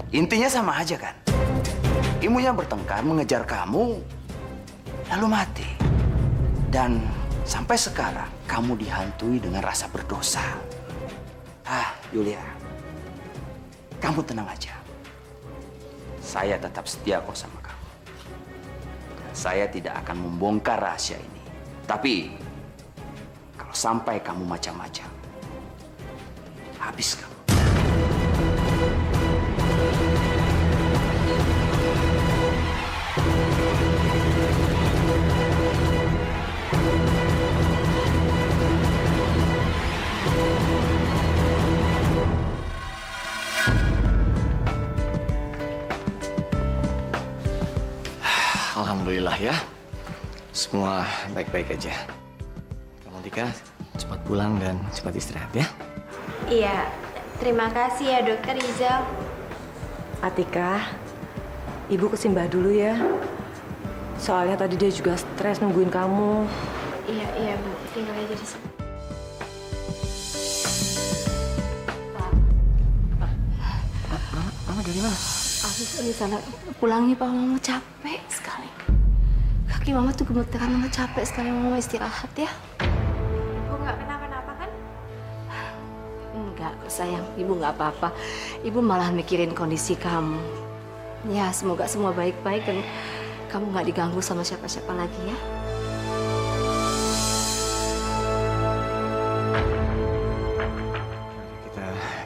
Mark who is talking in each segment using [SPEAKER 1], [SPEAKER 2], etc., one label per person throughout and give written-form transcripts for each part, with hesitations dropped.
[SPEAKER 1] Intinya sama aja kan? Ibunya bertengkar mengejar kamu, lalu mati. Dan sampai sekarang kamu dihantui dengan rasa berdosa. Yulia, kamu tenang aja. Saya tetap setia kok sama kamu. Dan saya tidak akan membongkar rahasia ini. Tapi kalau sampai kamu macam-macam, habis kamu.
[SPEAKER 2] Alhamdulillah ya, semua baik-baik aja. Kamu Tika cepat pulang dan cepat istirahat ya.
[SPEAKER 3] Iya, terima kasih ya Dokter Rizal.
[SPEAKER 4] Atika, Ibu ke Simbah dulu ya. Soalnya tadi dia juga stres nungguin kamu.
[SPEAKER 3] Iya Bu, tinggal aja di sini.
[SPEAKER 2] Mama dari mana?
[SPEAKER 3] Aku di sana pulang nih Pak, Mama capek sekali. Kaki Mama tuh gemeteran, Mama capek sekali. Mama istirahat ya. Ibu nggak kenapa-napa kan? Enggak kok sayang, Ibu nggak apa-apa. Ibu malah mikirin kondisi kamu. Ya semoga semua baik-baik dan kamu nggak diganggu sama siapa-siapa lagi ya.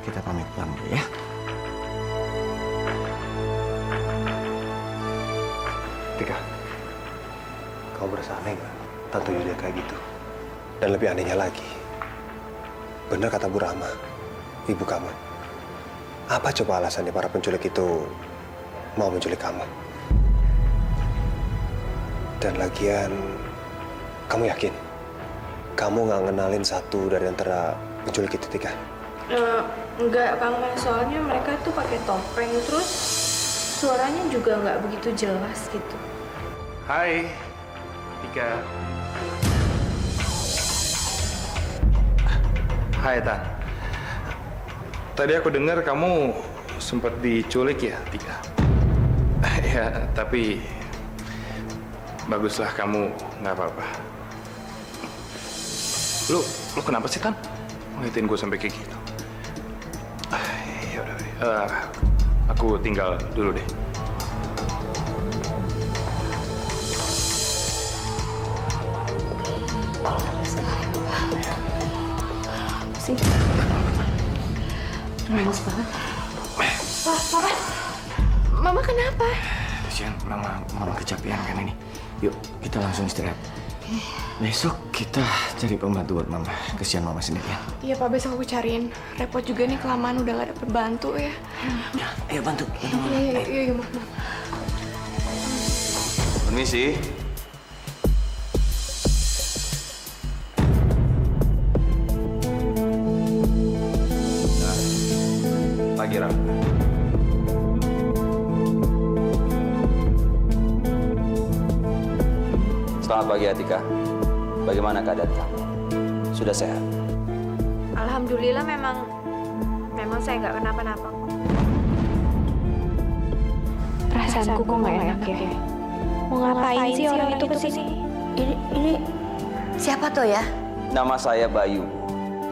[SPEAKER 2] Kita pamit pulang dulu ya.
[SPEAKER 5] Tika, kamu berasa aneh nggak? Tante Yulia kayak gitu. Dan lebih anehnya lagi, benar kata Bu Rahma, ibu kamu. Apa coba alasannya para penculik itu mau menculik kamu? Dan lagian, kamu yakin? Kamu nggak ngenalin satu dari antara penculik itu, Tika?
[SPEAKER 3] Enggak, Kang Mas. Soalnya mereka tuh pakai topeng, terus suaranya juga nggak begitu jelas gitu.
[SPEAKER 6] Hai, Tika. Hai, Tan. Tadi aku dengar kamu sempat diculik ya, Tika? Ya, tapi baguslah kamu nggak apa-apa. Lu kenapa sih, Tan? Ngeliatin gue sampai kayak gitu. Ya udah, aku tinggal dulu deh.
[SPEAKER 3] Sih. Lemes banget. Papa. Mama kenapa?
[SPEAKER 2] Kasihan, mama kecapean kan ini. Yuk, kita langsung istirahat. Besok kita cari pembantu buat mama. Kasihan mama sendiri ya.
[SPEAKER 7] Iya Pak, besok aku cariin. Repot juga nih kelamaan udah gak dapet bantu ya.
[SPEAKER 2] Ya, ayo bantu mama.
[SPEAKER 7] Iya, maaf.
[SPEAKER 1] Permisi. Pagi, Ram. Selamat pagi, Atika. Bagaimana keadaan kamu? Sudah sehat?
[SPEAKER 3] Alhamdulillah memang saya nggak kenapa-napa. Perasaanku kok nggak enak ya. Mau ngapain sih orang itu kesini?
[SPEAKER 8] Ini siapa tuh ya?
[SPEAKER 1] Nama saya Bayu.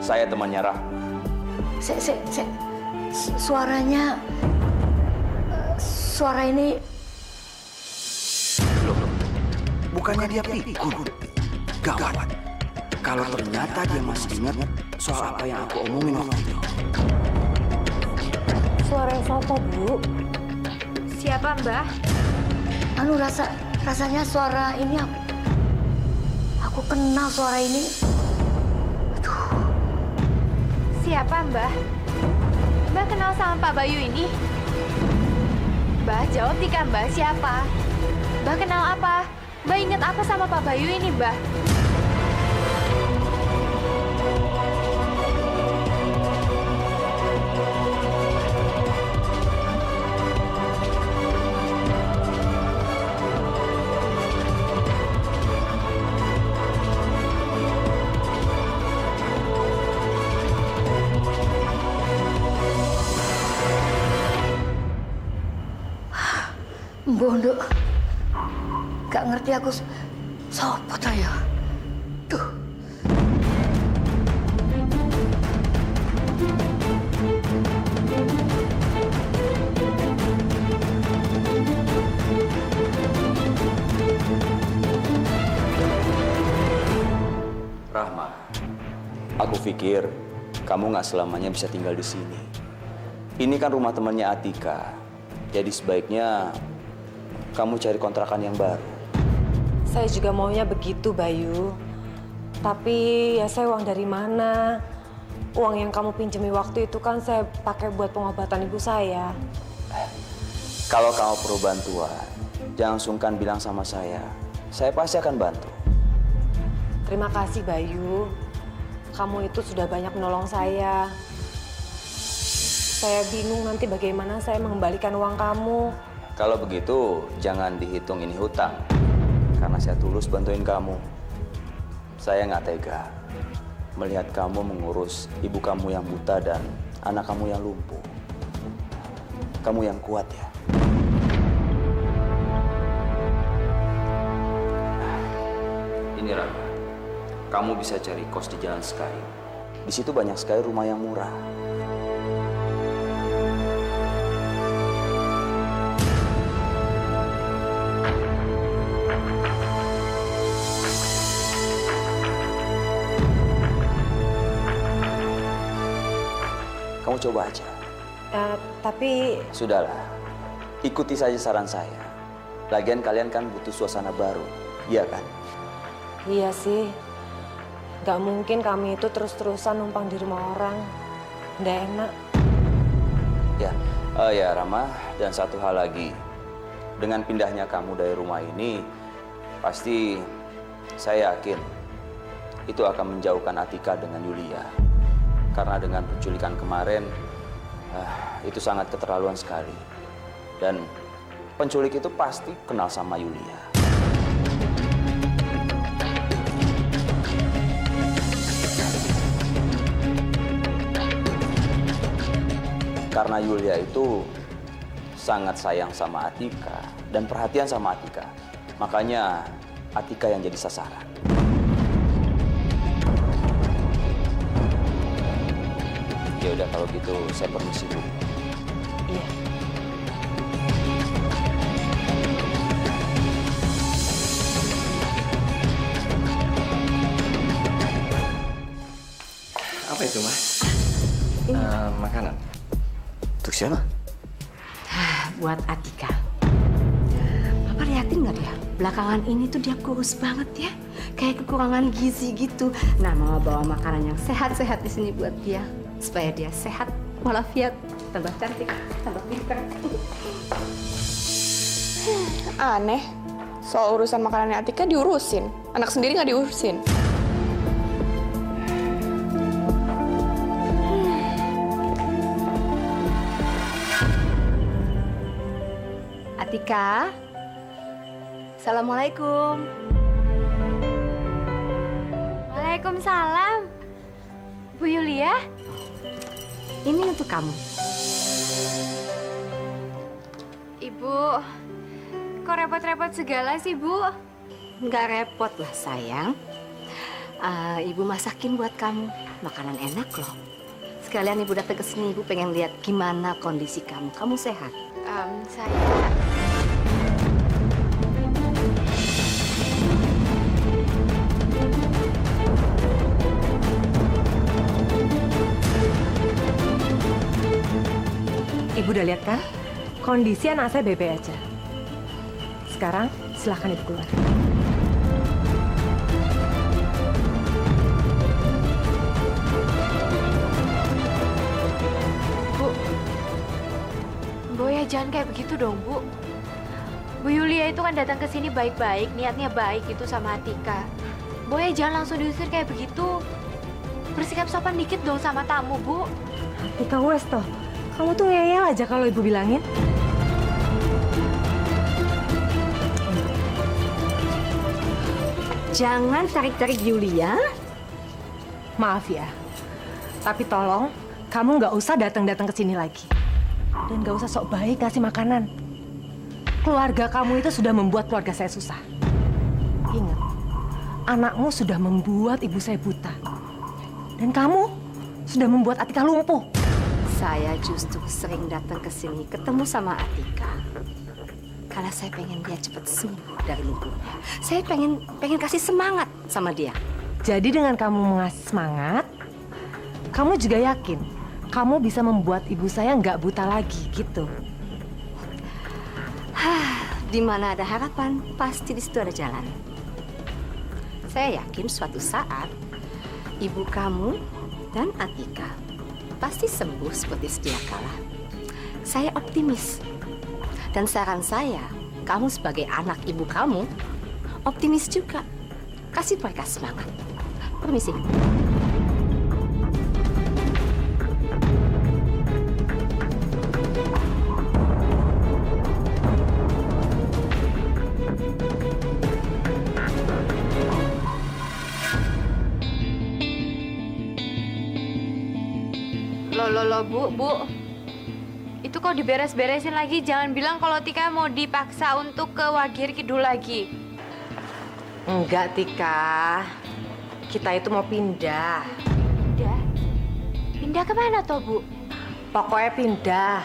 [SPEAKER 1] Saya temannya Rahma.
[SPEAKER 8] Suara ini.
[SPEAKER 1] Loh, bukannya dia pikun? Gawat. Kalau ternyata dia masih ingat soal apa yang aku omongin waktu itu.
[SPEAKER 8] Suara siapa, Bu?
[SPEAKER 3] Siapa Mbah?
[SPEAKER 8] Rasanya suara ini aku kenal suara ini.
[SPEAKER 3] Siapa Mbah? Mbah kenal sama Pak Bayu ini? Mbah jawab Tika, Mbah siapa? Mbah kenal apa? Mbah inget apa sama Pak Bayu ini, Mbah?
[SPEAKER 8] Bondo. Gak ngerti aku sopo ta ya. Duh.
[SPEAKER 1] Rahma, aku pikir kamu nggak selamanya bisa tinggal di sini. Ini kan rumah temannya Atika. Jadi sebaiknya kamu cari kontrakan yang baru.
[SPEAKER 4] Saya juga maunya begitu, Bayu. Tapi ya saya uang dari mana? Uang yang kamu pinjami waktu itu kan saya pakai buat pengobatan ibu saya.
[SPEAKER 1] Kalau kamu perlu bantuan, jangan sungkan bilang sama saya. Saya pasti akan bantu.
[SPEAKER 4] Terima kasih, Bayu. Kamu itu sudah banyak menolong saya. Saya bingung nanti bagaimana saya mengembalikan uang kamu.
[SPEAKER 1] Kalau begitu, jangan dihitung ini hutang. Karena saya tulus bantuin kamu. Saya nggak tega melihat kamu mengurus ibu kamu yang buta dan anak kamu yang lumpuh. Kamu yang kuat ya. Ini Rama, kamu bisa cari kos di Jalan Sky. Di situ banyak sekali rumah yang murah. Kamu coba aja.
[SPEAKER 4] Tapi
[SPEAKER 1] Sudahlah, ikuti saja saran saya. Lagian kalian kan butuh suasana baru, iya kan?
[SPEAKER 4] iya sih, gak mungkin kami itu terus-terusan numpang di rumah orang. Nggak enak.
[SPEAKER 1] Ya, ya Rama, dan satu hal lagi. Dengan pindahnya kamu dari rumah ini, pasti saya yakin itu akan menjauhkan Atika dengan Yulia. Karena dengan penculikan kemarin, itu sangat keterlaluan sekali. Dan penculik itu pasti kenal sama Yulia. Karena Yulia itu sangat sayang sama Atika dan perhatian sama Atika. Makanya Atika yang jadi sasaran. Ya udah kalau gitu saya permisi dulu.
[SPEAKER 4] Iya.
[SPEAKER 2] Apa itu, Mas? Makanan.
[SPEAKER 1] Untuk siapa?
[SPEAKER 3] Buat Atika. Papa liatin nggak dia? Belakangan ini tuh dia kurus banget ya. Kayak kekurangan gizi gitu. Nah, Mama bawa makanan yang sehat-sehat di sini buat dia. Supaya dia sehat, walafiat, tambah cantik, tambah pintar.
[SPEAKER 7] Aneh. Soal urusan makanannya Atika diurusin. Anak sendiri nggak diurusin.
[SPEAKER 3] Atika. Assalamualaikum.
[SPEAKER 8] Waalaikumsalam. Bu Yulia?
[SPEAKER 3] Ini untuk kamu.
[SPEAKER 8] Ibu, kok repot-repot segala sih, Bu?
[SPEAKER 3] Nggak repot lah, sayang. Ibu masakin buat kamu. Makanan enak loh. Sekalian Ibu datang ke sini, Ibu pengen lihat gimana kondisi kamu. Kamu sehat?
[SPEAKER 8] Saya...
[SPEAKER 4] Ibu udah lihat kan? Kondisi anak saya baik-baik aja. Sekarang silahkan Ibu keluar.
[SPEAKER 8] Bu ya jangan kayak begitu dong, Bu. Bu Yulia itu kan datang ke sini baik-baik, niatnya baik itu sama Atika. Bu ya jangan langsung diusir kayak begitu. Bersikap sopan dikit dong sama tamu, Bu.
[SPEAKER 4] Atika wes toh. Kamu tuh ngeyel aja kalau Ibu bilangin.
[SPEAKER 3] Jangan tarik-tarik Yulia.
[SPEAKER 4] Maaf ya. Tapi tolong kamu nggak usah datang-datang ke sini lagi. Dan nggak usah sok baik ngasih makanan. keluarga kamu itu sudah membuat keluarga saya susah. Ingat, anakmu sudah membuat ibu saya buta. Dan kamu sudah membuat Atika lumpuh.
[SPEAKER 3] Saya justru sering datang ke sini ketemu sama Atika. Karena saya pengen dia cepat sembuh dari lumpuhnya. Saya pengen kasih semangat sama dia.
[SPEAKER 4] Jadi dengan kamu mengasih semangat, kamu juga yakin kamu bisa membuat ibu saya nggak buta lagi gitu.
[SPEAKER 3] Di mana ada harapan, pasti di situ ada jalan. Saya yakin suatu saat ibu kamu dan Atika pasti sembuh seperti sedia kala. Saya optimis. Dan saran saya, kamu sebagai anak ibu kamu, optimis juga. Kasih mereka semangat. Permisi.
[SPEAKER 8] Loh, Bu. Itu kok diberes-beresin lagi? Jangan bilang kalau Tika mau dipaksa untuk ke Wagir Kidul lagi.
[SPEAKER 4] Enggak, Tika. Kita itu mau pindah.
[SPEAKER 8] Pindah? Pindah kemana toh, Bu?
[SPEAKER 4] Pokoknya pindah.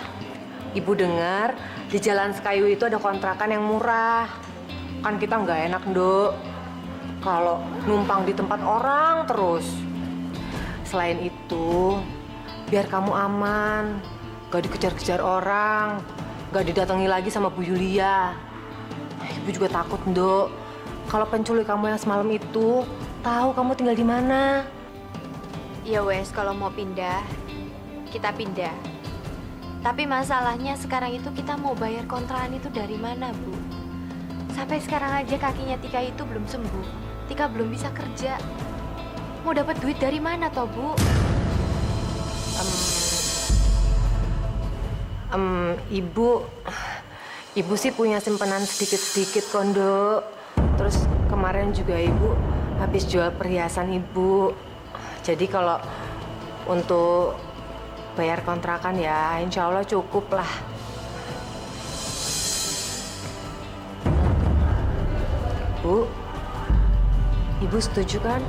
[SPEAKER 4] Ibu dengar di Jalan Sekayu itu ada kontrakan yang murah. Kan kita nggak enak, Nduk. Kalau numpang di tempat orang terus. Selain itu, biar kamu aman, gak dikejar-kejar orang, gak didatangi lagi sama Bu Yulia. Ibu juga takut, Nduk. Kalau penculik kamu yang semalam itu tahu kamu tinggal di mana.
[SPEAKER 8] Ya wes, kalau mau pindah, kita pindah. Tapi masalahnya sekarang itu kita mau bayar kontrakan itu dari mana, Bu? Sampai sekarang aja kakinya Tika itu belum sembuh. Tika belum bisa kerja. Mau dapat duit dari mana toh, Bu?
[SPEAKER 4] Ibu sih punya simpanan sedikit-sedikit, Kondo. Terus kemarin juga Ibu habis jual perhiasan Ibu. Jadi kalau untuk bayar kontrakan ya insya Allah cukup lah. Bu, Ibu setuju kan?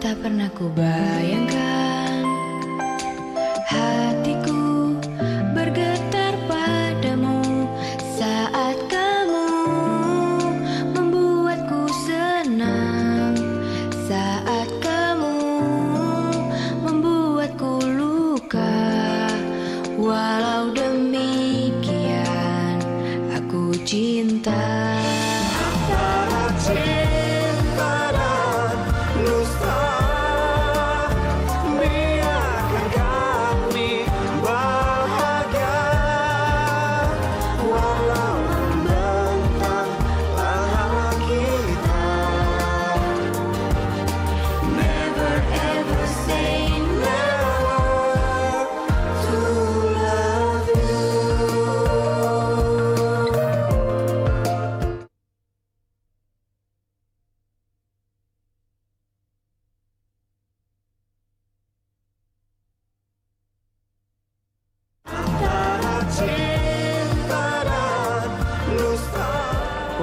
[SPEAKER 9] Tak pernah ku bayangkan hatiku bergetar padamu saat kamu membuatku senang, saat kamu membuatku luka. Walau demikian aku cinta.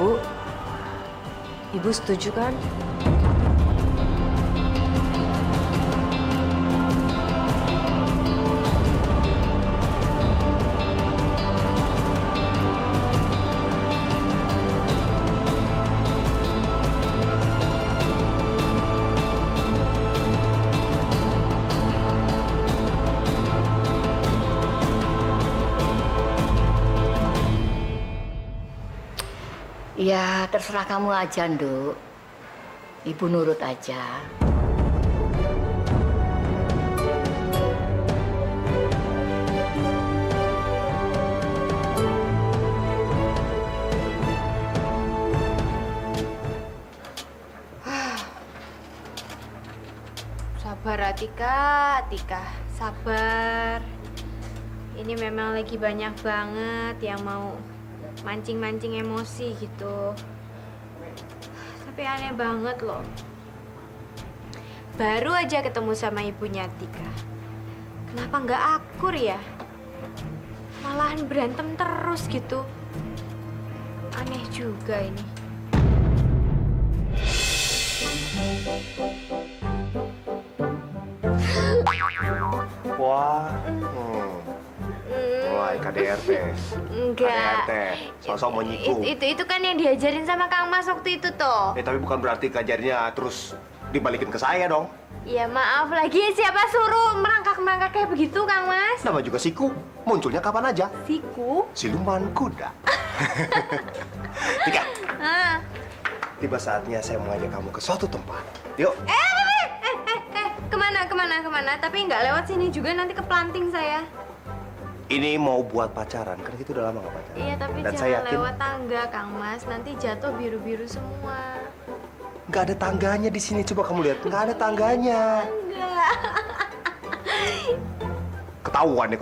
[SPEAKER 9] Bu, Ibu setuju kan?
[SPEAKER 3] Ya, terserah kamu aja, Nduk. Ibu nurut aja.
[SPEAKER 8] Sabar Atika, Atika, sabar. Ini memang lagi banyak banget yang mau mancing-mancing emosi gitu. Tapi aneh banget loh. Baru aja ketemu sama ibunya Atika. Kenapa nggak akur ya? Malahan berantem terus gitu. Aneh juga ini.
[SPEAKER 5] Wah, mulai KDRT.
[SPEAKER 8] Enggak.
[SPEAKER 5] KDRT, sosok mau nyikung.
[SPEAKER 8] Itu kan yang diajarin sama Kang Mas waktu itu toh.
[SPEAKER 5] Tapi bukan berarti ngajarnya terus dibalikin ke saya dong.
[SPEAKER 8] Ya maaf lagi, siapa suruh merangkak-merangkak kayak begitu Kang Mas?
[SPEAKER 5] Nama juga Siku, munculnya kapan aja.
[SPEAKER 8] Siku?
[SPEAKER 5] Siluman kuda. Tika,
[SPEAKER 8] Ah.
[SPEAKER 5] tiba saatnya saya mengajak kamu ke suatu tempat. Yuk.
[SPEAKER 8] Kemana? Tapi nggak lewat sini juga, nanti ke planting saya.
[SPEAKER 5] Ini mau buat pacaran, kan kita udah lama gak pacaran.
[SPEAKER 8] Iya, tapi
[SPEAKER 5] Dan saya
[SPEAKER 8] jangan
[SPEAKER 5] yakin
[SPEAKER 8] lewat tangga, Kang Mas. Nanti jatuh biru-biru semua.
[SPEAKER 5] nggak ada tangganya di sini. Coba kamu lihat, nggak ada tangganya.
[SPEAKER 8] Enggak.
[SPEAKER 5] Ketahuan nih.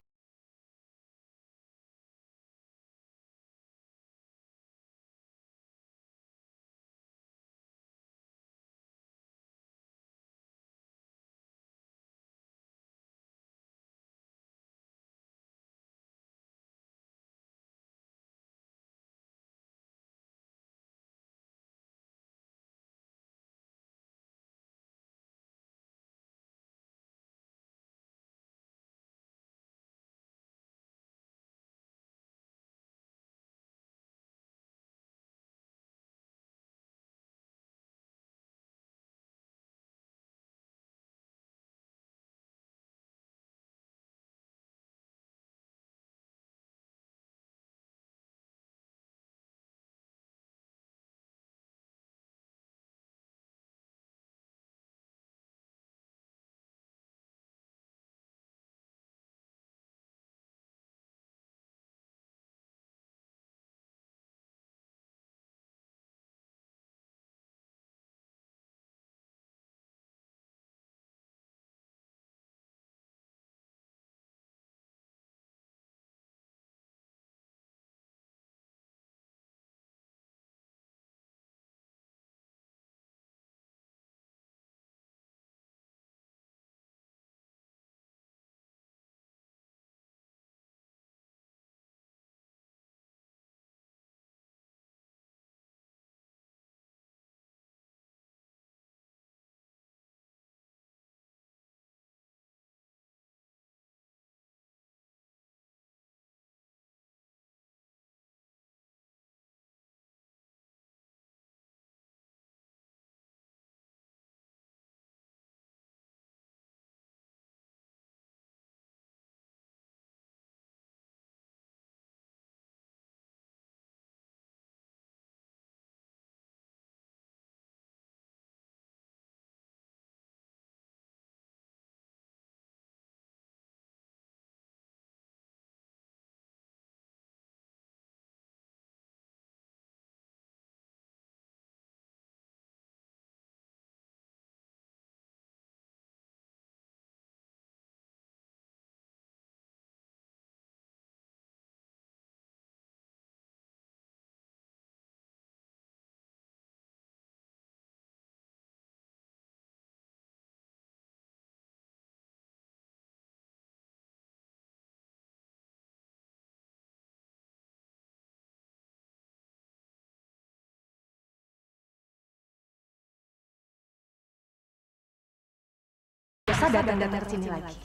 [SPEAKER 4] Biasa datang-datang ke sini lagi.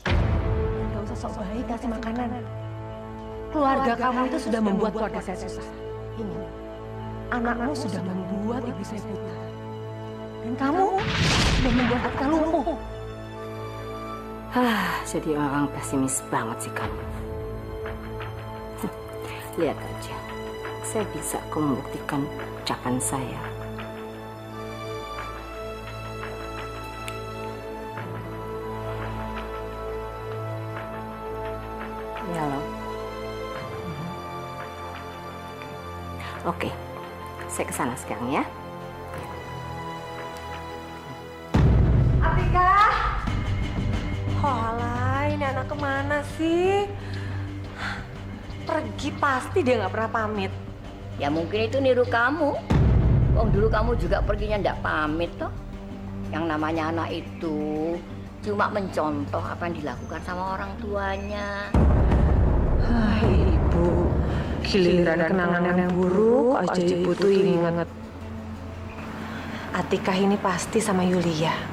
[SPEAKER 4] Gak usah sok baik kasih makanan. Keluarga kamu itu sudah membuat keluarga saya susah. Ingat, anakmu sudah membuat ibu saya buta. Dan kamu sudah membuat kita lumpuh.
[SPEAKER 3] Jadi orang pesimis banget sih kamu. Lihat aja, saya bisa membuktikan ucapan saya. Ya loh. Oke, saya kesana sekarang ya.
[SPEAKER 4] Atika! Walah, ini anak kemana sih? Pergi pasti dia nggak pernah pamit.
[SPEAKER 10] Ya mungkin itu niru kamu. Wong dulu kamu juga perginya ndak pamit toh. Yang namanya anak itu cuma mencontoh apa yang dilakukan sama orang tuanya.
[SPEAKER 4] Hai ibu, giliran kenangan yang buruk aja ibu tuh inget. Atikah ini pasti sama Yulia.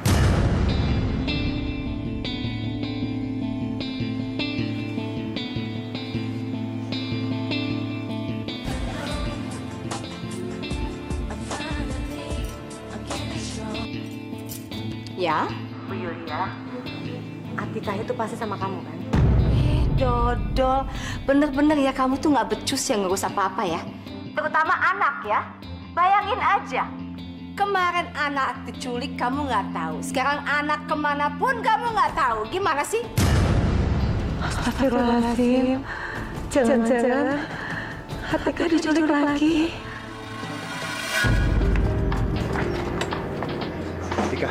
[SPEAKER 3] Ya?
[SPEAKER 4] Bu Yulia, Atikah itu pasti sama kamu kan?
[SPEAKER 3] Dodol, bener-bener ya kamu tuh nggak becus yang ngurus apa-apa ya. Terutama anak ya. Bayangin aja, kemarin anak diculik kamu nggak tahu. Sekarang anak kemanapun kamu nggak tahu. Gimana sih?
[SPEAKER 4] Astagfirullahaladzim. Jangan-jangan Atikah diculik lagi.
[SPEAKER 5] Tika.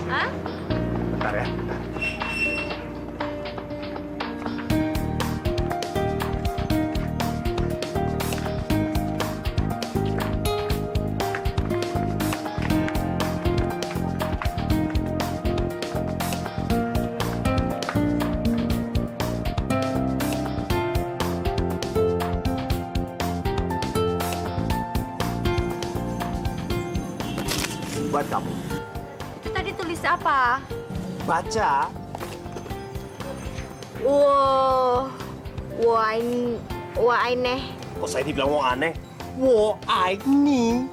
[SPEAKER 3] Hah?
[SPEAKER 5] Bentar ya.
[SPEAKER 1] Buat kamu.
[SPEAKER 3] Itu tadi tulis apa?
[SPEAKER 1] Baca.
[SPEAKER 3] Wah aneh.
[SPEAKER 5] Kok saya dibilang mau aneh? Wo I ni.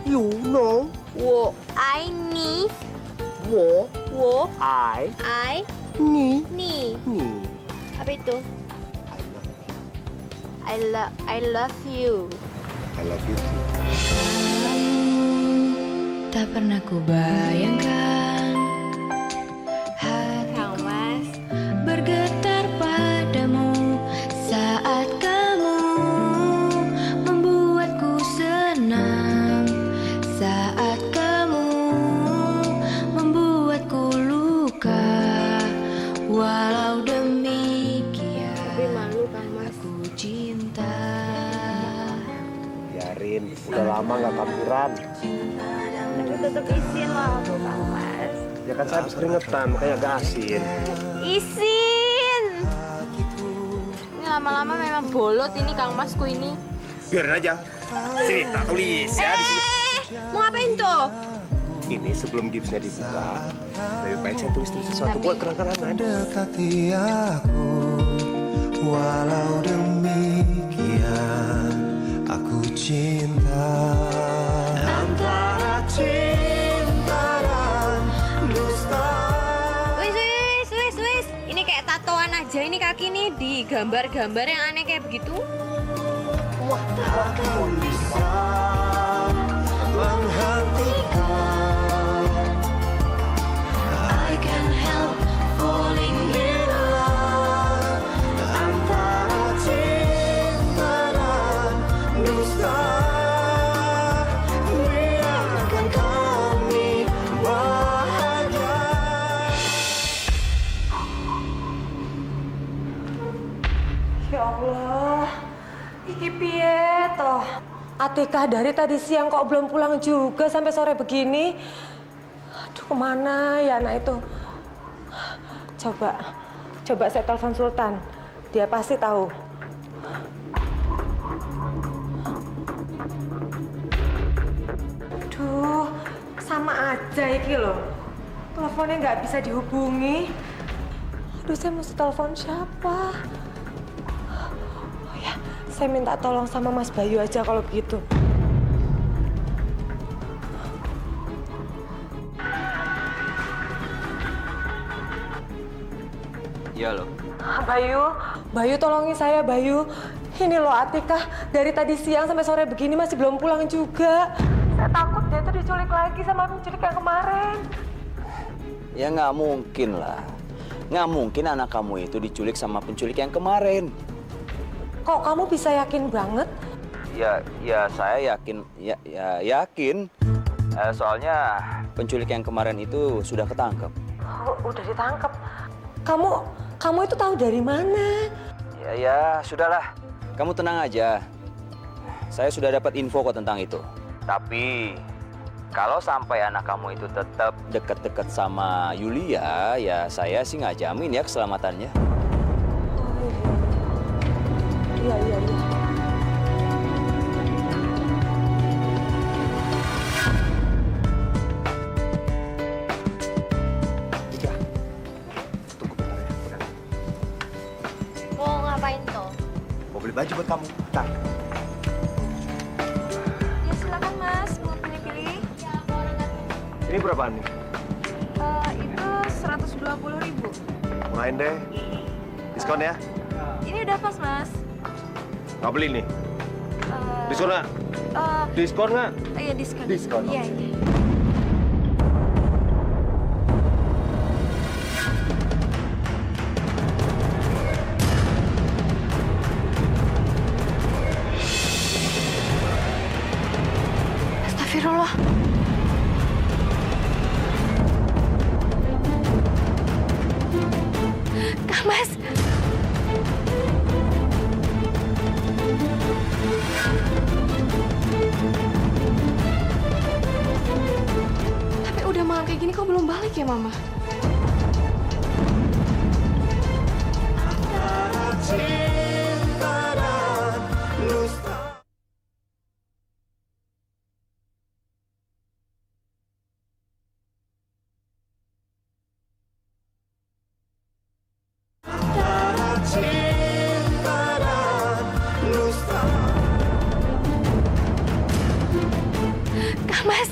[SPEAKER 5] You know.
[SPEAKER 3] Wo ini.
[SPEAKER 5] Wo
[SPEAKER 3] Wo
[SPEAKER 5] I
[SPEAKER 3] ni.
[SPEAKER 5] ni.
[SPEAKER 3] Apa itu? I love you.
[SPEAKER 5] I love you too.
[SPEAKER 9] Tak pernah ku bayangkan
[SPEAKER 3] Kang Mas.
[SPEAKER 9] bergetar padamu saat kamu membuatku senang, saat kamu membuatku luka. Walau demikian
[SPEAKER 3] Tapi malu Kang Mas.
[SPEAKER 9] aku cinta.
[SPEAKER 5] Biarin, udah lama nggak kampuran.
[SPEAKER 3] Tapi tetap isin lah aku Kang Mas.
[SPEAKER 5] Ya kan saya habis keringetan, makanya agak asin.
[SPEAKER 3] Isin. Ini lama-lama memang bolot ini Kang Masku ini.
[SPEAKER 5] Biarin aja. Sini, tak tulis ya di sini.
[SPEAKER 3] Mau ngapain tuh?
[SPEAKER 5] Ini sebelum gipsnya dibuka, lebih baik saya tulis sesuatu buat kenang-kenangan.
[SPEAKER 11] Dekati aku, walau demikian aku cinta. Antara cinta dan dusta.
[SPEAKER 8] Wis. Ini kayak tatoan aja ini kaki nih di gambar-gambar yang aneh kayak begitu.
[SPEAKER 11] Aku bisa menghentikan. I can't help falling in love. Antara cinta dan dusta, biarkan kami bahagia.
[SPEAKER 4] Ya Allah, iki piye toh? Atikah dari tadi siang kok belum pulang juga sampai sore begini? Aduh, kemana ya anak itu? Coba saya telepon Sultan. Dia pasti tahu. Aduh, sama aja iki loh. Teleponnya nggak bisa dihubungi. Aduh, saya mesti telepon siapa? Saya minta tolong sama Mas Bayu aja kalau begitu.
[SPEAKER 1] Iya loh.
[SPEAKER 4] Bayu tolongin saya Bayu. Ini loh Atikah dari tadi siang sampai sore begini masih belum pulang juga. Saya takut dia tuh diculik lagi sama penculik yang kemarin.
[SPEAKER 1] Ya nggak mungkin lah. Nggak mungkin anak kamu itu diculik sama penculik yang kemarin.
[SPEAKER 4] Kok kamu bisa yakin banget?
[SPEAKER 1] Ya saya yakin, yakin. Soalnya penculik yang kemarin itu sudah ketangkep.
[SPEAKER 4] Oh, udah ditangkap. Kamu itu tahu dari mana?
[SPEAKER 1] Ya, sudahlah. Kamu tenang aja. Saya sudah dapat info kok tentang itu. Tapi kalau sampai anak kamu itu tetap dekat-dekat sama Yulia, ya saya sih nggak jamin ya keselamatannya.
[SPEAKER 4] Iya.
[SPEAKER 5] Tika, tunggu bentar ya. Bentar.
[SPEAKER 8] Mau ngapain toh?
[SPEAKER 5] Mau beli baju buat kamu. Bentar.
[SPEAKER 8] Ya silakan mas, mau pilih-pilih.
[SPEAKER 5] Ini berapaan nih?
[SPEAKER 8] Itu 120.000.
[SPEAKER 5] Murahin deh. Diskon ya?
[SPEAKER 8] Ini udah pas mas.
[SPEAKER 5] Nggak beli nih? Diskon nggak? Diskon nggak?
[SPEAKER 8] Iya diskon.
[SPEAKER 5] Diskon.
[SPEAKER 8] Iya. Astagfirullah. Kang Mas.
[SPEAKER 7] Tapi udah malam kayak gini kok belum balik ya, Mama?
[SPEAKER 8] Kang Mas.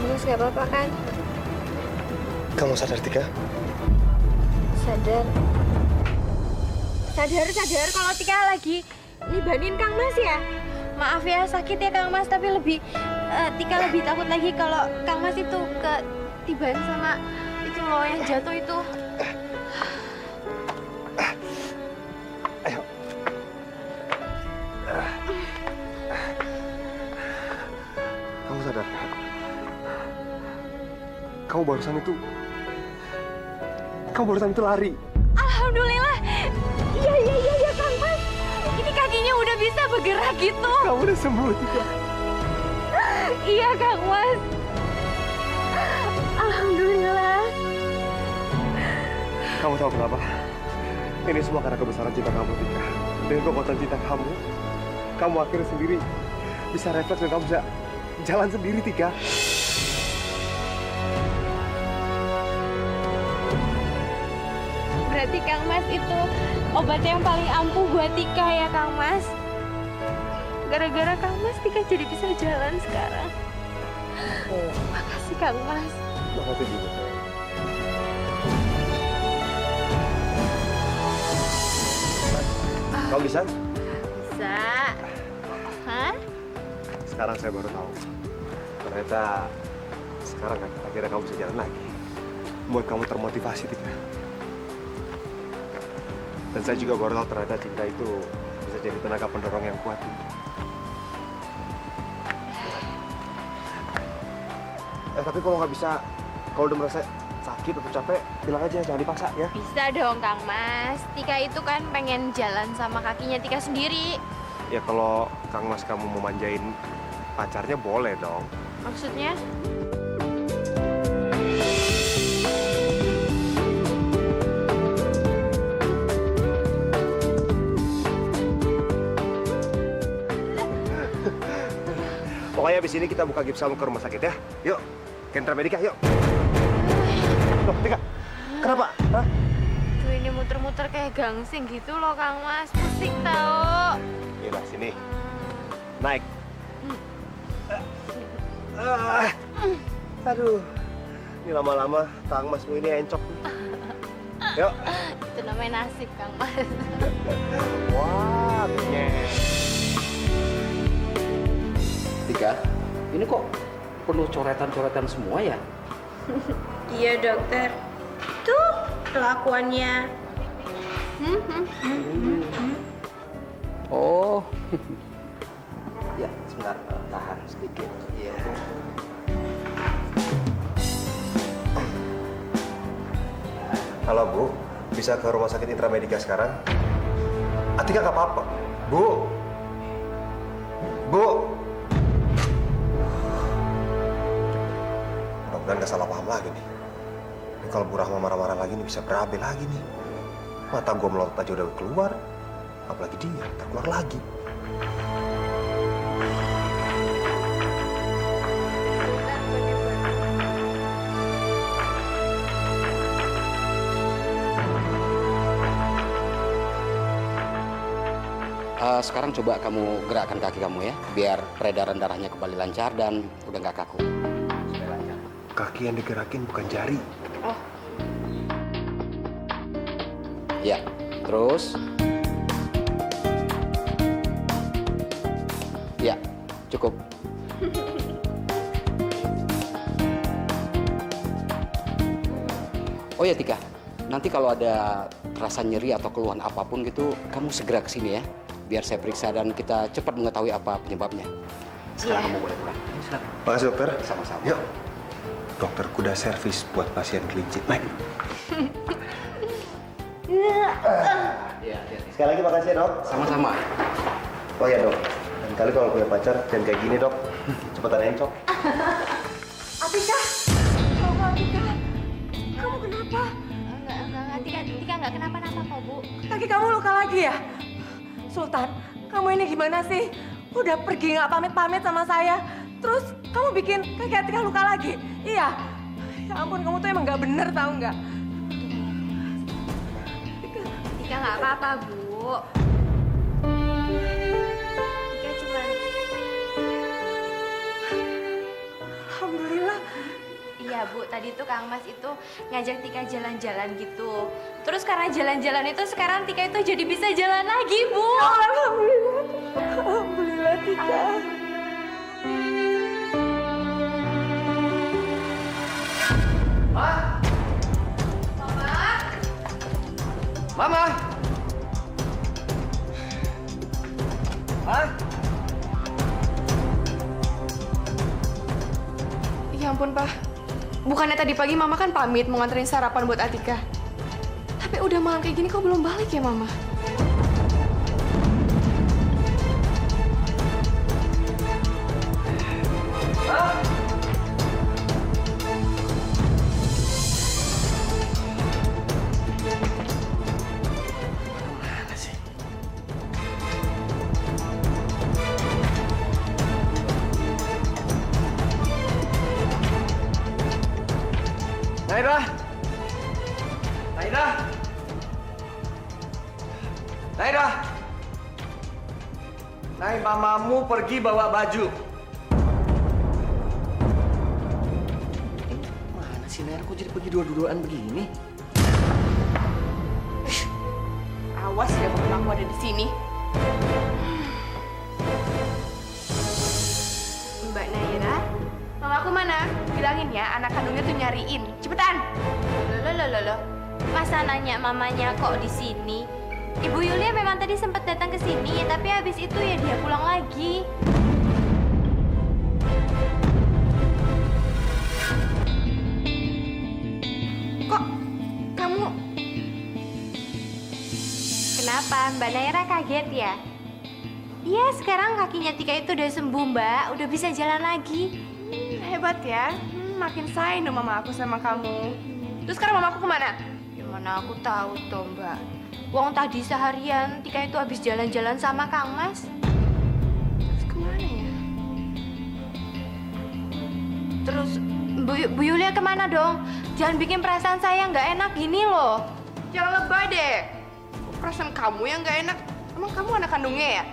[SPEAKER 8] Mas gak apa-apa kan?
[SPEAKER 5] Kamu sadar, Tika?
[SPEAKER 8] Sadar kalau Tika lagi nibanin Kang Mas ya. Maaf ya sakit ya Kang Mas, tapi Tika lebih takut lagi kalau Kang Mas itu ketiban sama itu loh yang jatuh itu.
[SPEAKER 5] Ayo. Kamu sadar? Kamu barusan itu lari.
[SPEAKER 8] Alhamdulillah. Iya Kang Mas. Ini kakinya udah bisa bergerak gitu.
[SPEAKER 5] Kamu udah sembuh, Tika.
[SPEAKER 8] Iya Kang Mas. Alhamdulillah.
[SPEAKER 5] Kamu tahu kenapa? Ini semua karena kebesaran cinta kamu, Tika. Dengan kekuatan cinta kamu akhirnya sendiri bisa refleks dan kamu bisa jalan sendiri, Tika.
[SPEAKER 8] Berarti Kang Mas itu obat yang paling ampuh buat Tika ya Kang Mas. Gara-gara Kang Mas Tika jadi bisa jalan sekarang. Makasih Kang Mas.
[SPEAKER 5] Makasih juga. Kamu bisa?
[SPEAKER 8] Bisa. Hah?
[SPEAKER 5] Sekarang saya baru tahu. Ternyata sekarang kan akhirnya kamu bisa jalan lagi. Buat kamu termotivasi, Tika. Dan saya juga baru tahu ternyata cinta itu bisa jadi tenaga pendorong yang kuat. Tapi kalau nggak bisa, kalau udah merasa sakit atau capek, bilang aja, jangan dipaksa ya.
[SPEAKER 8] Bisa dong Kang Mas. Tika itu kan pengen jalan sama kakinya Tika sendiri.
[SPEAKER 5] Ya kalau Kang Mas kamu mau manjain pacarnya boleh dong.
[SPEAKER 8] Maksudnya?
[SPEAKER 5] Pokoknya abis ini kita buka Gipsam ke rumah sakit ya. Yuk, Kentra Medika, yuk. Loh, Tika, kenapa? Hah?
[SPEAKER 8] Tuh ini muter-muter kayak gangsing gitu loh Kang Mas. Pusing tau.
[SPEAKER 5] Yaudah, sini. Naik. Aduh. Ini lama-lama Kang Mas ini encok. Yuk.
[SPEAKER 3] Itu namanya nasib, Kang Mas.
[SPEAKER 5] Wah,
[SPEAKER 1] Tika, ini kok penuh coretan-coretan semua ya?
[SPEAKER 12] Iya dokter, tuh kelakuannya.
[SPEAKER 1] Oh, ya sebentar, tahan sedikit. Iya.
[SPEAKER 5] Halo Bu, bisa ke rumah sakit Intramedika sekarang? Atika nggak apa-apa. Bu, mudah-mudahan nggak salah paham lagi nih. Ini kalau Bu Rahma marah-marah lagi nih bisa berabe lagi nih. Mata gue melotot aja udah keluar, apalagi dia ntar keluar lagi.
[SPEAKER 1] Sekarang coba kamu gerakkan kaki kamu ya, biar peredaran darahnya kembali lancar dan udah nggak kaku.
[SPEAKER 5] Kaki yang digerakin bukan jari.
[SPEAKER 7] Oh.
[SPEAKER 1] Ya, terus. Ya, cukup. Oh ya Tika, nanti kalau ada rasa nyeri atau keluhan apapun gitu, kamu segera ke sini ya. Biar saya periksa dan kita cepat mengetahui apa penyebabnya. Sekarang kamu boleh pulang. Silakan.
[SPEAKER 5] Makasih dokter.
[SPEAKER 1] Sama-sama.
[SPEAKER 5] Yuk. Dokter kuda servis buat pasien kelinci. Naik. Sekali lagi makasih ya dok.
[SPEAKER 1] Sama-sama.
[SPEAKER 5] Oh ya dok. Dan kali kalau punya pacar jangan kayak gini dok. Cepetan encok.
[SPEAKER 4] Atika, Atika, kamu kenapa?
[SPEAKER 8] Enggak, Tika nggak kenapa-napa kok, Bu.
[SPEAKER 4] Kaki kamu luka lagi ya? Sultan, kamu ini gimana sih? Udah pergi nggak pamit-pamit sama saya, terus kamu bikin kaki Atika luka lagi? Iya. Ya ampun, kamu tuh emang nggak bener tahu nggak?
[SPEAKER 8] Tika nggak apa-apa, Bu. Tika cuma...
[SPEAKER 4] Alhamdulillah.
[SPEAKER 8] Iya, Bu. Tadi tuh Kang Mas itu ngajak Tika jalan-jalan gitu. Terus karena jalan-jalan itu sekarang Tika itu jadi bisa jalan lagi, Bu.
[SPEAKER 4] Alhamdulillah. Alhamdulillah, Tika.
[SPEAKER 1] Mama!
[SPEAKER 7] Ya ampun, Pak. Bukannya tadi pagi Mama kan pamit mau nganterin sarapan buat Atika. Tapi udah malam kayak gini kok belum balik ya, Mama?
[SPEAKER 2] Naira! Naira! Naira! Nai, mamamu pergi bawa baju.
[SPEAKER 1] Mana sih Naira, kok jadi pergi dua-duaan begini?
[SPEAKER 7] Awas ya kalau aku ada di sini. Mbak Naira, mamaku mana? Bilangin ya, anak kandungnya tuh nyariin. Cepetan.
[SPEAKER 8] Loh. Masa nanya mamanya kok di sini? Ibu Yulia memang tadi sempat datang ke sini, tapi habis itu ya dia pulang lagi.
[SPEAKER 7] Kok kamu...
[SPEAKER 8] Kenapa? Mbak Naira kaget ya? Iya, sekarang kakinya Tika itu udah sembuh, Mbak. Udah bisa jalan lagi.
[SPEAKER 7] Hebat ya. Makin sayang dong mama aku sama kamu. Terus sekarang mama aku kemana?
[SPEAKER 8] Ya mana aku tahu toh, Mbak. Wong tadi seharian Tika itu habis jalan-jalan sama Kang Mas.
[SPEAKER 7] Terus kemana ya?
[SPEAKER 8] Terus Bu Yulia kemana dong? Jangan bikin perasaan saya nggak enak gini loh.
[SPEAKER 7] Jangan lebay deh. Perasaan kamu yang nggak enak. Emang kamu anak kandungnya ya?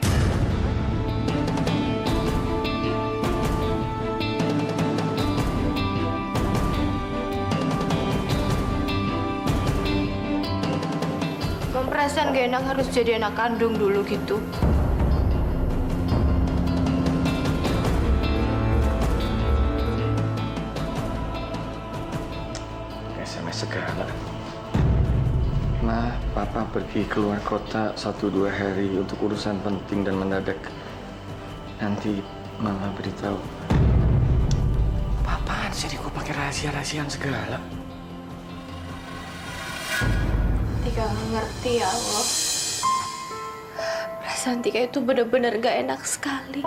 [SPEAKER 7] gak enak harus jadi anak kandung dulu gitu.
[SPEAKER 2] SMS segala. Ma, papa pergi keluar kota 1-2 hari untuk urusan penting dan mendadak. Nanti mama beritahu. Apaan sih kok pakai rahasia-rahasiaan segala?
[SPEAKER 7] Tika nggak ngerti ya Allah. Perasaan Tika itu bener-bener gak enak sekali.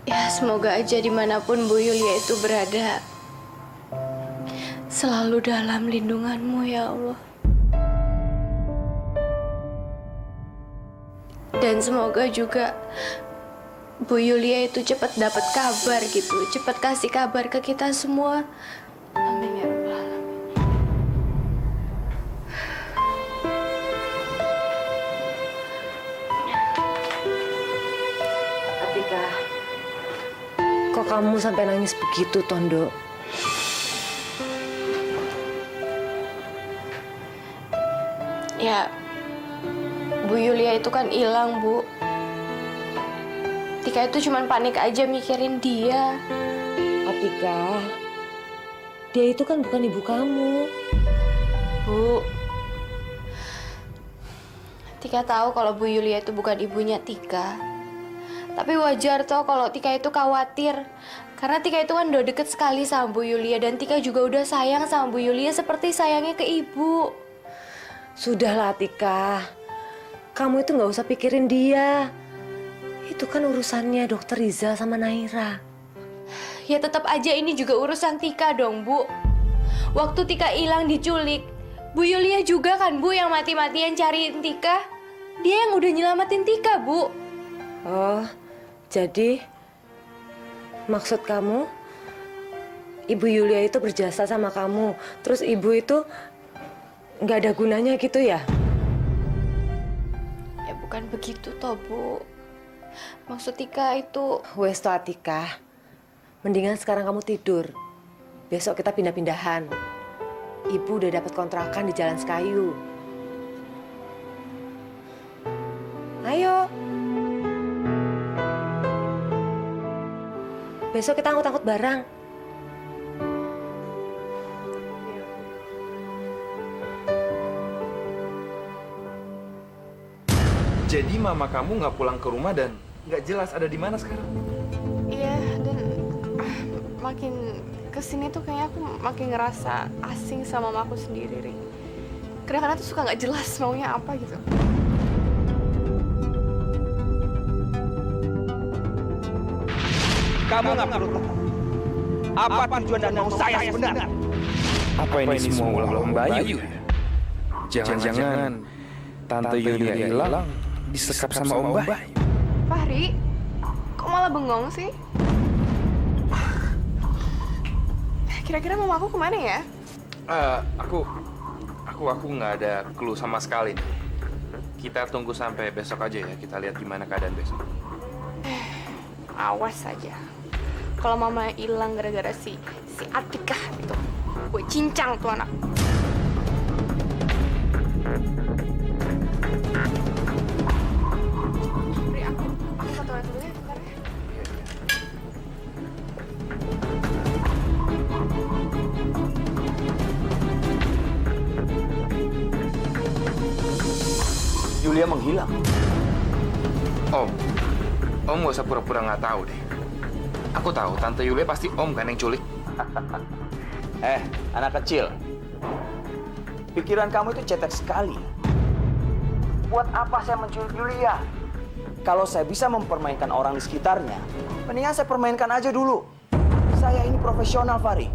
[SPEAKER 7] Ya semoga aja dimanapun Bu Yulia itu berada, selalu dalam lindunganmu ya Allah. Dan semoga juga Bu Yulia itu cepat dapat kabar gitu, cepat kasih kabar ke kita semua. Amin ya Rabbal Alamin.
[SPEAKER 4] Atika, kok kamu sampai nangis begitu, Tondo?
[SPEAKER 7] Ya, Bu Yulia itu kan hilang, Bu. Tika itu cuman panik aja mikirin dia.
[SPEAKER 4] Atika, dia itu kan bukan ibu kamu.
[SPEAKER 7] Bu, Tika tahu kalau Bu Yulia itu bukan ibunya Tika. Tapi wajar toh kalau Tika itu khawatir. Karena Tika itu kan udah deket sekali sama Bu Yulia. Dan Tika juga udah sayang sama Bu Yulia seperti sayangnya ke ibu.
[SPEAKER 4] Sudahlah, Tika. Kamu itu nggak usah pikirin dia. Itu kan urusannya Dokter Riza sama Naira.
[SPEAKER 7] Ya tetap aja ini juga urusan Tika dong, Bu. Waktu Tika hilang diculik, Bu Yulia juga kan, Bu, yang mati-matian cariin Tika. Dia yang udah nyelamatin Tika, Bu.
[SPEAKER 4] Oh, jadi maksud kamu Ibu Yulia itu berjasa sama kamu, terus ibu itu nggak ada gunanya gitu ya?
[SPEAKER 7] Ya bukan begitu toh, Bu. Maksud Tika itu...
[SPEAKER 4] Wes toh, Atika. Mendingan sekarang kamu tidur. Besok kita pindah-pindahan. Ibu udah dapat kontrakan di Jalan Sekayu. Ayo. Besok kita angkut-angkut barang.
[SPEAKER 6] Jadi mama kamu nggak pulang ke rumah dan nggak jelas ada di mana sekarang?
[SPEAKER 7] Iya, dan makin kesini tuh kayaknya aku makin ngerasa asing sama mamaku sendiri, Ri. Kadang-kadang tuh suka nggak jelas maunya apa gitu.
[SPEAKER 1] Kamu nggak perlu tahu apa tujuan dan mau saya sebenarnya.
[SPEAKER 6] Apa ini semua ulah Om Bayu? Jangan-jangan Tante Yulia hilang disekap sama Om Bayu.
[SPEAKER 7] Fahri, kok malah bengong sih? Kira-kira mama aku kemana ya?
[SPEAKER 6] Aku nggak ada clue sama sekali. Kita tunggu sampai besok aja ya. Kita lihat gimana keadaan besok.
[SPEAKER 7] Awas saja. Kalau mama hilang gara-gara si Atika itu, gue cincang tuh anak. Ri, aku ke toilet dulu ya, bentar ya.
[SPEAKER 1] Yulia menghilang.
[SPEAKER 6] Om nggak usah pura-pura nggak tahu deh. Aku tahu Tante Yulia pasti Om kan yang culik.
[SPEAKER 1] Anak kecil. Pikiran kamu itu cetek sekali. Buat apa saya menculik Yulia? Kalau saya bisa mempermainkan orang di sekitarnya, mendingan saya permainkan aja dulu. Saya ini profesional, Fahri.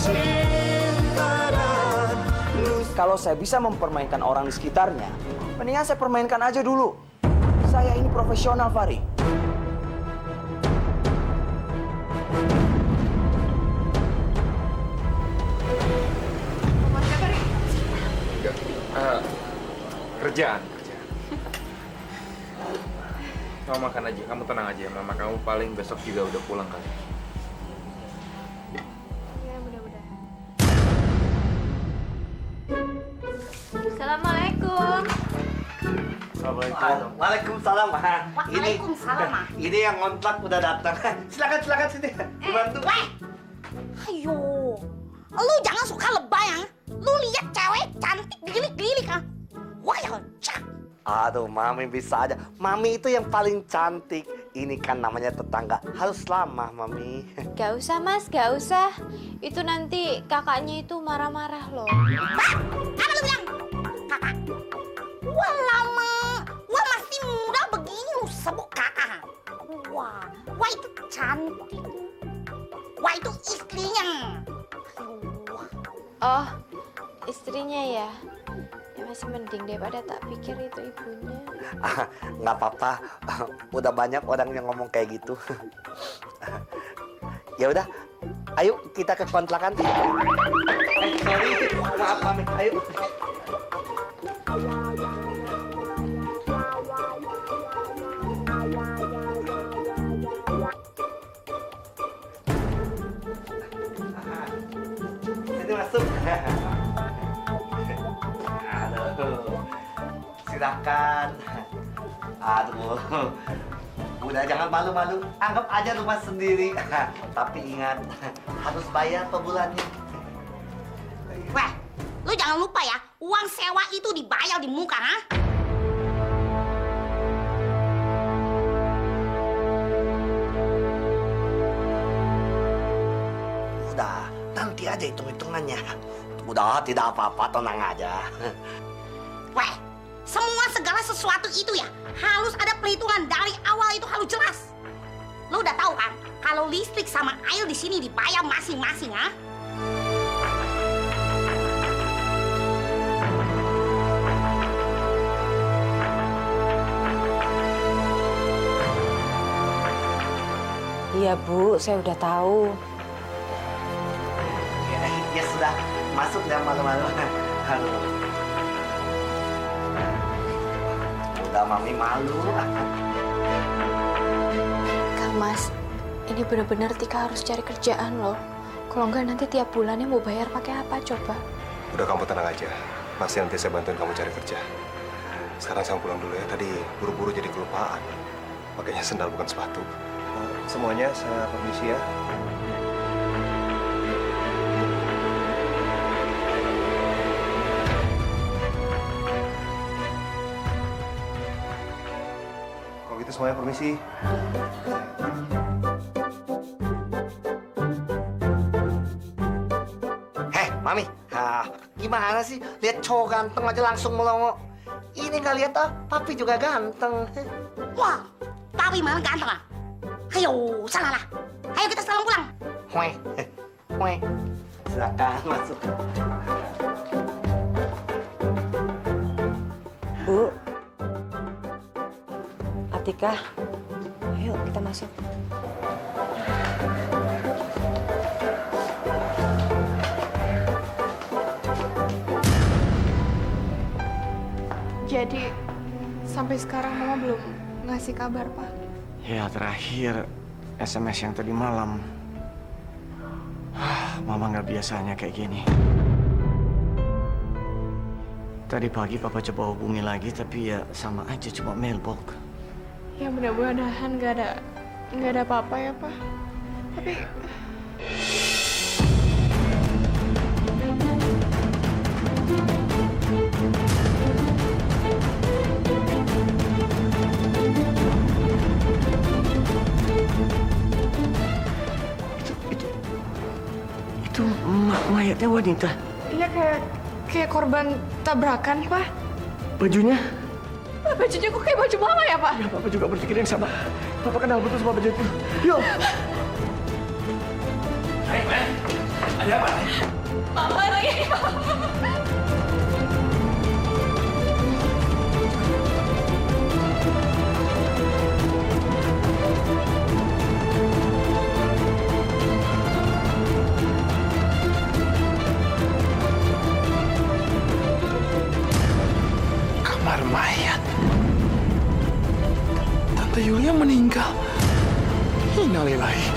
[SPEAKER 11] Cinta
[SPEAKER 1] kalau saya bisa mempermainkan orang di sekitarnya, mendingan saya permainkan aja dulu. Saya ini profesional, Fari.
[SPEAKER 6] Kerjaan. Kamu makan aja, kamu tenang aja. Mama kamu paling besok juga udah pulang kali.
[SPEAKER 8] Ya, mudah-mudahan. Assalamualaikum.
[SPEAKER 13] Waalaikumsalam, Ma.
[SPEAKER 10] Waalaikumsalam, Ma.
[SPEAKER 13] Ini yang ngontrak udah datang. Silakan sini. Bantu.
[SPEAKER 10] Ayo, lu jangan suka lebay ya. Lu lihat cewek cantik gelilik-gelilik ah. Wah, ya cak.
[SPEAKER 13] Aduh, Mami bisa aja. Mami itu yang paling cantik. Ini kan namanya tetangga. Harus lama, Mami.
[SPEAKER 7] Gak usah mas, gak usah. Itu nanti kakaknya itu marah-marah loh.
[SPEAKER 10] Apa lu bilang? Kakak. Wah lama. Wah masih muda begini lu sebut kakak. Wah itu cantik. Wah itu istrinya.
[SPEAKER 7] Oh, istrinya ya? Ya masih mending daripada tak pikir itu ibunya.
[SPEAKER 13] Nggak apa-apa. Udah banyak orang yang ngomong kayak gitu. Ya udah, ayo kita ke kontrakan. Sorry, maaf Mami. Ayo. Sini masuk. Aduh, silakan. Aduh, udah jangan malu-malu. Anggap aja rumah sendiri. Tapi ingat, harus bayar per bulannya.
[SPEAKER 10] Weh, lu jangan lupa ya, uang sewa itu dibayar di muka, ha?
[SPEAKER 13] Udah, nanti aja hitung-hitungannya. Udah, tidak apa-apa, tenang aja.
[SPEAKER 10] Weh, semua segala sesuatu itu ya harus ada perhitungan dari awal itu harus jelas. Lu udah tahu kan kalau listrik sama air di sini dibayar masing-masing, ha?
[SPEAKER 4] Iya Bu, saya udah tahu.
[SPEAKER 13] Ya sudah, masuk dan malu-malu. Aduh. Udah Mami malu.
[SPEAKER 7] Kang Mas, ini benar-benar Tika harus cari kerjaan loh. Kalau enggak nanti tiap bulannya mau bayar pakai apa coba?
[SPEAKER 5] Udah kamu tenang aja. Pasti nanti saya bantuin kamu cari kerja. Sekarang saya pulang dulu ya. Tadi buru-buru jadi kelupaan. Pakainya sendal bukan sepatu. Semuanya saya permisi ya. Kalau gitu semuanya permisi.
[SPEAKER 13] Mami, gimana sih? Lihat cowok ganteng aja langsung melongo. Ini nggak lihat papi juga ganteng.
[SPEAKER 10] Wah, papi malah ganteng ah. Ayo, sana lah. Ayo kita sekarang pulang.
[SPEAKER 13] Weh. Silakan masuk.
[SPEAKER 4] Bu, Atika, ayo kita masuk.
[SPEAKER 14] Jadi, sampai sekarang Mama belum ngasih kabar, Pak.
[SPEAKER 2] Ya, terakhir SMS yang tadi malam. Mama nggak biasanya kayak gini. Tadi pagi Papa coba hubungi lagi, tapi ya sama aja, cuma mailbox.
[SPEAKER 14] Ya mudah-mudahan nggak ada apa-apa ya, Pak. Tapi
[SPEAKER 2] Itu mayatnya wanita.
[SPEAKER 14] iya kayak korban tabrakan, Pak.
[SPEAKER 2] Bajunya?
[SPEAKER 14] Bajunya kok kayak baju Mama ya, Pak?
[SPEAKER 2] Ya, Papa juga berpikir yang sama. Papa kenal betul sama baju itu. Yuk!
[SPEAKER 11] Ada apa?
[SPEAKER 14] Mama lagi, Mama.
[SPEAKER 6] Tante Yulia meninggal. Innalillahi.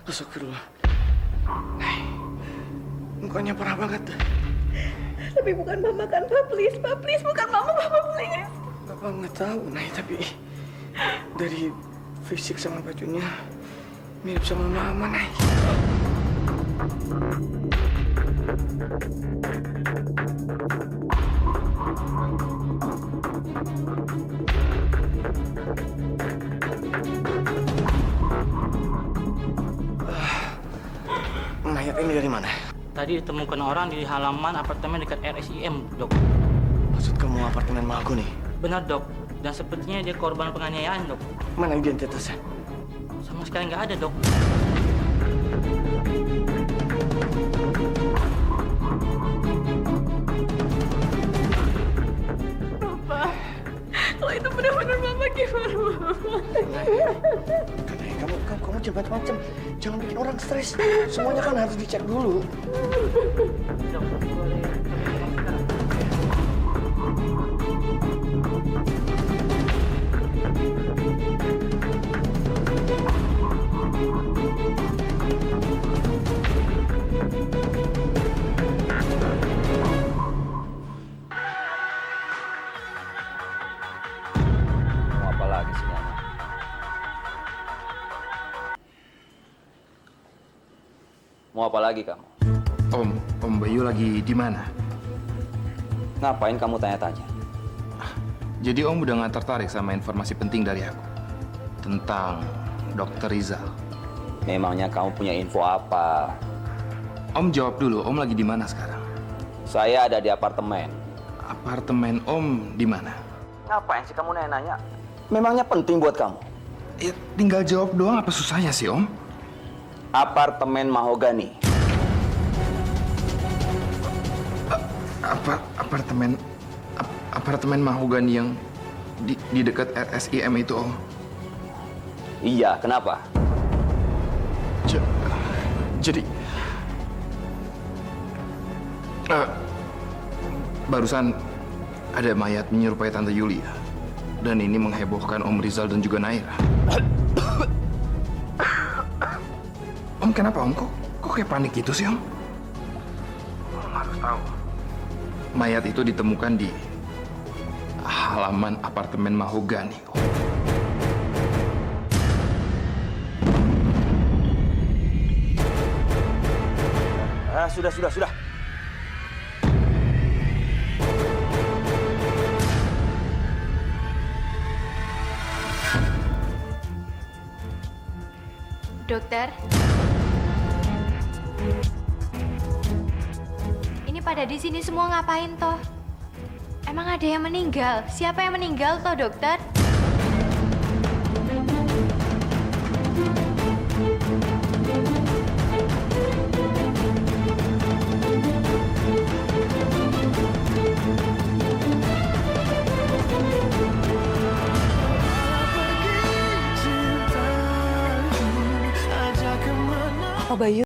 [SPEAKER 2] Astagfirullah. Mukanya parah banget.
[SPEAKER 15] Tapi bukan mama kan, Pak? Please, Pak. Please, bukan mama, Papa, please.
[SPEAKER 2] Bapak nggak tahu, Nay, tapi dari fisik sama bajunya mirip sama mama, Nay. Mayat ini dari mana?
[SPEAKER 16] Tadi ditemukan orang di halaman apartemen dekat RSIM, Dok.
[SPEAKER 2] Maksud kamu apartemen Malgo nih?
[SPEAKER 16] Benar, Dok. Dan sepertinya dia korban penganiayaan, Dok.
[SPEAKER 2] Mana identitasnya?
[SPEAKER 16] Sama sekali nggak ada, Dok.
[SPEAKER 15] Papa, kalau itu benar-benar mama gimana, Mama?
[SPEAKER 2] Kamu jangan macam-macam. Jangan bikin orang stres. Semuanya kan harus dicek dulu.
[SPEAKER 1] Mau apa lagi sih, Nana? Mau apa lagi kamu?
[SPEAKER 6] Om Bayu lagi di mana?
[SPEAKER 1] Ngapain kamu tanya-tanya?
[SPEAKER 6] Jadi Om udah nggak tertarik sama informasi penting dari aku tentang Dr. Rizal.
[SPEAKER 1] Memangnya kamu punya info apa?
[SPEAKER 6] Om jawab dulu, Om lagi di mana sekarang?
[SPEAKER 1] Saya ada di apartemen.
[SPEAKER 6] Apartemen Om di mana?
[SPEAKER 1] Ngapain sih kamu nanya-nanya? Memangnya penting buat kamu?
[SPEAKER 6] Ya, tinggal jawab doang, apa susahnya sih Om?
[SPEAKER 1] Apartemen Mahogani.
[SPEAKER 6] Apartemen Mahogani yang di dekat RSIM itu Om?
[SPEAKER 1] Iya, kenapa?
[SPEAKER 6] Jadi barusan ada mayat menyerupai Tante Yulia. Dan ini menghebohkan Om Rizal dan juga Naira. Om kenapa Om? Kok kayak panik gitu sih Om? Om harus tahu. Mayat itu ditemukan di halaman apartemen Mahogani.
[SPEAKER 1] Sudah.
[SPEAKER 8] Dokter, ini pada di sini semua ngapain toh? Emang ada yang meninggal? Siapa yang meninggal toh, dokter?
[SPEAKER 4] Apa Bayu?